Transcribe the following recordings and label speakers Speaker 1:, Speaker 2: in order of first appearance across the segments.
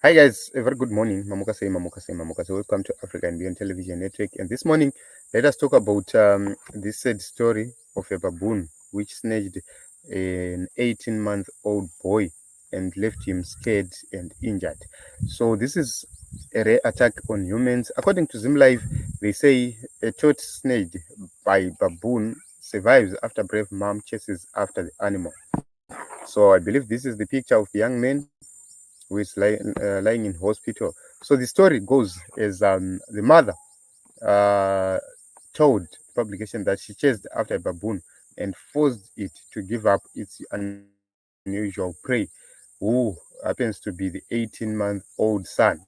Speaker 1: Hi guys, a very good morning. Mamukase. Welcome to Africa and Beyond Television Network. And this morning, let us talk about this sad story of a baboon which snatched an 18-month-old boy and left him scared and injured. So this is a rare attack on humans. According to ZimLive, they say a child snatched by baboon survives after brave mom chases after the animal. So I believe this is the picture of the young man who is lying in hospital. So the story goes as the mother uh, told the publication that she chased after a baboon and forced it to give up its unusual prey, who happens to be the 18-month-old son.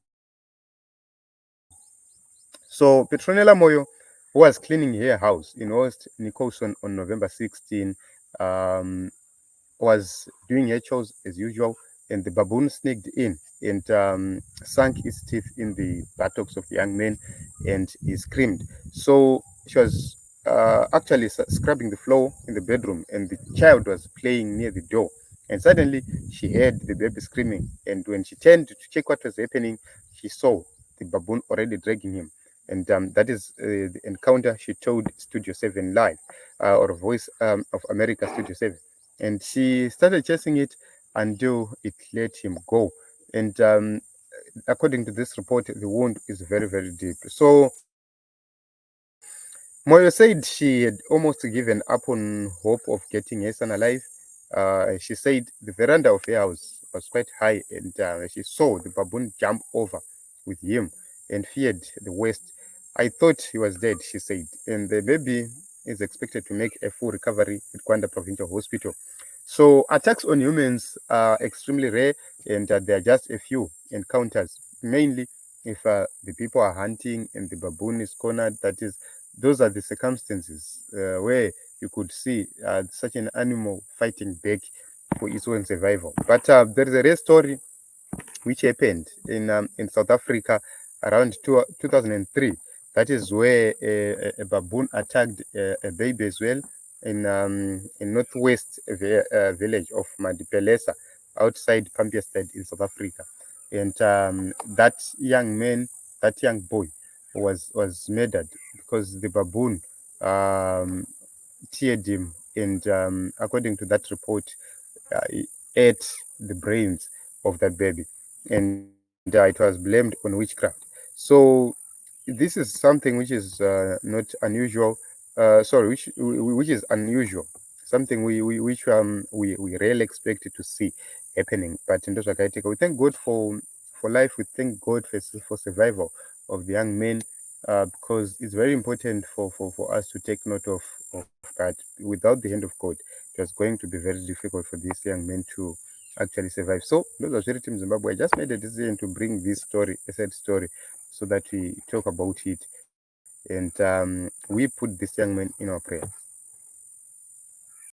Speaker 1: So Petronella Moyo, who was cleaning her house in West Nicholson on November 16, um, was doing her chores as usual, and the baboon sneaked in and sank its teeth in the buttocks of the young man, and he screamed. So she was actually scrubbing the floor in the bedroom, and the child was playing near the door. And suddenly, she heard the baby screaming. And when she turned to check what was happening, she saw the baboon already dragging him. And that is the encounter she told Studio 7 Live, or Voice of America Studio 7. And she started chasing it until it let him go. And according to this report, the wound is very, very deep. So Moyo said she had almost given up on hope of getting her son alive. She said the veranda of her house was quite high, and she saw the baboon jump over with him and feared the worst. I thought he was dead, she said, and the baby is expected to make a full recovery at Gwanda Provincial Hospital. So attacks on humans are extremely rare, and there are just a few encounters, mainly if the people are hunting and the baboon is cornered. That is, those are the circumstances where you could see such an animal fighting back for its own survival. But there is a rare story which happened in South Africa around 2003. That is where a baboon attacked a baby as well in northwest village of Madipelesa outside Pampiestad in South Africa. And that young man, that young boy, was murdered because the baboon um, teared him, and according to that report, he ate the brains of that baby, and it was blamed on witchcraft. So this is something which is not unusual. Sorry, which is unusual. Something we rarely expect to see happening. But in those we thank God for life. We thank God for survival of the young men, because it's very important for us to take note of that. Without the hand of God, it was going to be very difficult for these young men to actually survive. So those are Zuri Team Zimbabwe. I just made a decision to bring this story, a sad story, so that we talk about it, and we put this young man in our prayer.